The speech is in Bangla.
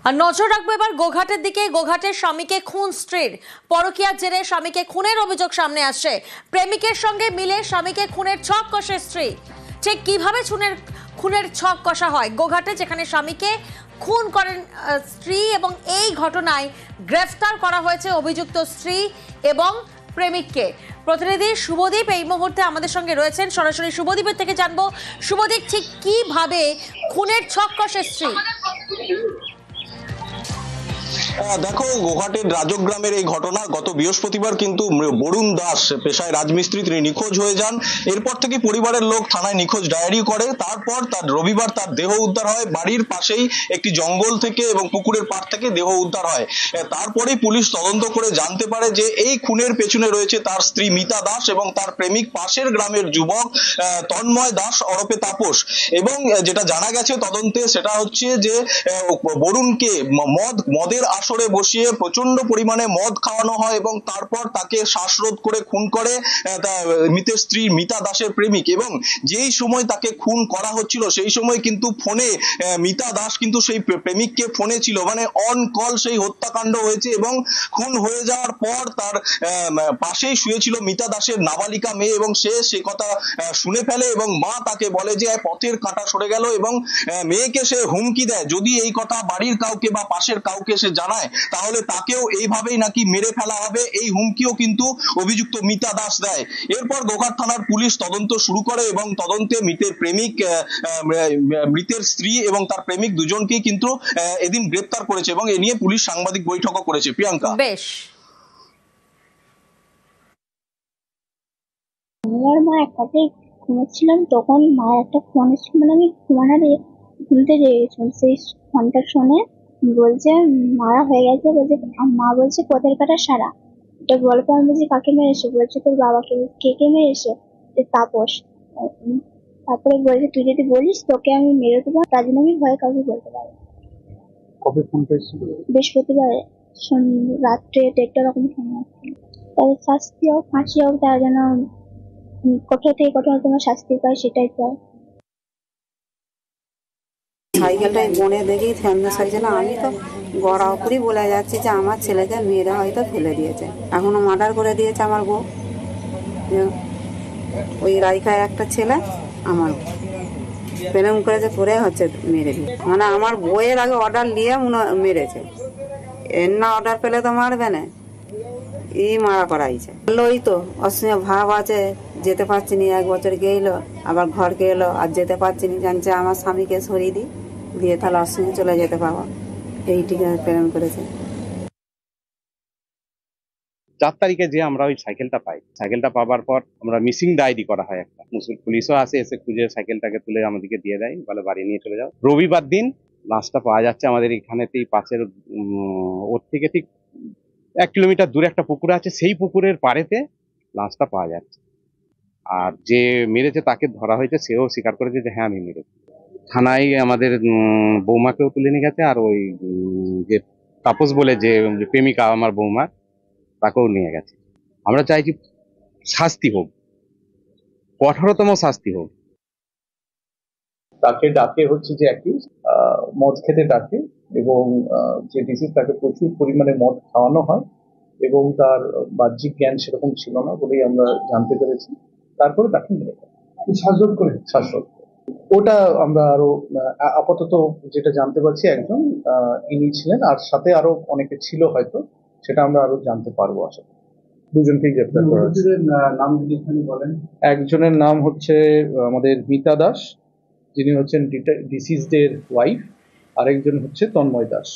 আর নজর রাখবো এবার গোঘাটের দিকে। গোঘাটের স্বামীকে খুন স্ত্রীর, পরকীয়ার জেরে স্বামীকে খুনের অভিযোগ সামনে আসছে। প্রেমিকের সঙ্গে মিলে স্বামীকে খুনের ছক কষে স্ত্রী। ঠিক কিভাবে খুনের ছক কষা হয় গোঘাটে, যেখানে স্বামীকে খুন করেন স্ত্রী, এবং এই ঘটনায় গ্রেফতার করা হয়েছে অভিযুক্ত স্ত্রী এবং প্রেমিককে। প্রতিনিধি শুভদীপ এই মুহূর্তে আমাদের সঙ্গে রয়েছেন, সরাসরি শুভদীপের থেকে জানবো। শুভদীপ, ঠিক কিভাবে খুনের ছক কষে স্ত্রী? দেখো, গোঘাটের রাজগ্রামের এই ঘটনা। গত বৃহস্পতিবার কিন্তু বরুণ দাস, পেশায় রাজমিস্ত্রি, তিনি নিখোঁজ হয়ে যান। এরপর থেকে পরিবারের লোক থানায় নিখোঁজ ডায়েরি করে। তারপর তার রবিবার তার দেহ উদ্ধার হয় বাড়ির পাশেই একটি জঙ্গল থেকে, এবং পুকুরের পাড় থেকে দেহ উদ্ধার হয়। তারপরেই পুলিশ তদন্ত করে জানতে পারে যে এই খুনের পেছনে রয়েছে তার স্ত্রী মিতা দাস এবং তার প্রেমিক পাশের গ্রামের যুবক তন্ময় দাস ওরফে তাপস। এবং যেটা জানা গেছে তদন্তে, সেটা হচ্ছে যে বরুণকে মদের আসরে বসিয়ে প্রচন্ড পরিমাণে মদ খাওয়ানো হয় এবং তারপর তাকে শ্বাসরোধ করে খুন করে মৃতের স্ত্রী মিতা দাসের প্রেমিক। এবং যেই সময় তাকে খুন করা হচ্ছিল সেই সময় কিন্তু ফোনে মিতা দাস কিন্তু সেই প্রেমিককে ফোনে ছিল, মানে অন কল সেই হত্যাকাণ্ড হয়েছে। এবং খুন হয়ে যাওয়ার পর তার পাশেই শুয়েছিল মিতা দাসের নাবালিকা মেয়ে, এবং সে কথা শুনে ফেলে এবং মা তাকে বলে যে পথের কাঁটা সরে গেল, এবং মেয়েকে সে হুমকি দেয় যদি এই কথা বাড়ির কাউকে বা পাশের কাউকে সে জানায় তাহলে তাকেও এইভাবেই নাকি মেরে ফেলা হবে। এই হুমকিও কিন্তু অভিযুক্ত মিতা দাস দেয়। এরপর গোঘাট থানার পুলিশ তদন্ত শুরু করে এবং তদন্তে মৃতের প্রেমিক, মৃতের স্ত্রী এবং তার প্রেমিক দুজনকেই কিন্তু এদিন গ্রেপ্তার করেছে, এবং এ নিয়ে পুলিশ সাংবাদিক বৈঠকও করেছে। প্রিয়াঙ্কা, বেশ। আমার মা একাতে ঘুমাচ্ছিলাম, তখন মায়ের একটা ফোন এসেছিল, মানে আমি ঘুমতে জেগে গেছিলাম। সেই ফোনটা শুনে বলছে মারা হয়ে গেছে, বলছে মা বলছে পথের কাটা সারা। এটা গল্প। আমি বলছি কাকে মেরেছে? বলছে তোর বাবাকে। কে মেরেছে? তাপস। তারপরে বলছে তুই যদি বলিস তোকে আমি মেরে দেবো, তার জন্য আমি ভয়ে কাউকে বলতে পারি। কবে ফোন পেয়েছিল? বৃহস্পতিবার রাত্রে 1:30 রকম সময় আসছিল। তাদের শাস্তি হোক, ফাঁসি হোক, তার জন্য কঠোর থেকে কঠোরতম শাস্তি পায়, সেটাই চাই। সাইকেলটাই বনে দেখেই থেমে সাইছে না। আমি তো গড়া উপরই বলে যাচ্ছি যে আমার ছেলেকে মেয়েরা হয়তো ফেলে দিয়েছে, এখনো মার্ডার করে দিয়েছে আমার বউ। ওই রাইখায় একটা ছেলে আমার প্রেম করেছে, করে হচ্ছে মেরে দিয়ে, মানে আমার বইয়ের আগে অর্ডার নিয়ে মেরেছে। এর না অর্ডার পেলে তো মারবে না, এই মারা করাইছে। ওই তো অসীম ভাব আছে, যেতে পারছি না। 1 বছর গেলো, আবার ঘরকে এলো, আর যেতে পারছি না। জানছে আমার স্বামীকে সরিয়ে দিই, দিয়ে তাহলে অসীমে চলে যেতে পারবো। এইটিকে প্রেরণ করেছে। 4 তারিখে যে আমরা ওই সাইকেলটা পাই, সাইকেলটা পাওয়ার পর আমরা মিসিং ডায়েরি করা হয় একটা। পুলিশও আসে, এসে খুঁজে সাইকেলটাকে তুলে আমাদেরকে দিয়ে দেয়, বলে বাড়ি নিয়ে চলে যাও। রবিবার দিন লাশটা পাওয়া যাচ্ছে আমাদের এখানেতেই পাশের, ওর থেকে ঠিক 1 কিলোমিটার দূরে একটা পুকুর আছে, সেই পুকুরের পাড়েতে লাশটা পাওয়া যাচ্ছে। আর যে মেরেছে তাকে ধরা হয়েছে, সেও স্বীকার করেছে যে হ্যাঁ আমি মেরেছি। থানায় আমাদের বৌমাকেও তুলে নিয়ে গেছে, আর ওই যে তাপস বলে যে প্রেমিকা আমার বৌমার, তাকেও নিয়ে গেছে। আমরা চাইছি শাস্তি হোক, কঠোরতম শাস্তি হোক। তাকে ডাকে হচ্ছে যে মদ খেতে ডাকে, এবং যে ডিসিজ তাকে প্রচুর পরিমাণে মদ খাওয়ানো হয়, এবং তার বাহ্যিক জ্ঞান সেরকম ছিল না বলেই আমরা জানতে পেরেছি। তারপরে তাকে মেরে শ্বাসরোধ। ওটা আমরা আরো আপাতত যেটা জানতে পারছি, একজন ইনি ছিলেন, আর সাথে আরো অনেকে ছিল হয়তো, সেটা আমরা আরো জানতে পারবো। আশা করি দুজনকেই গ্রেপ্তার করা হয়েছে। নাম যদি এখানে বলেন। একজনের নাম হচ্ছে আমাদের মিতা দাস, যিনি হচ্ছেন ডিসিজড এর ওয়াইফ, আরেকজন হচ্ছে তন্ময় দাস।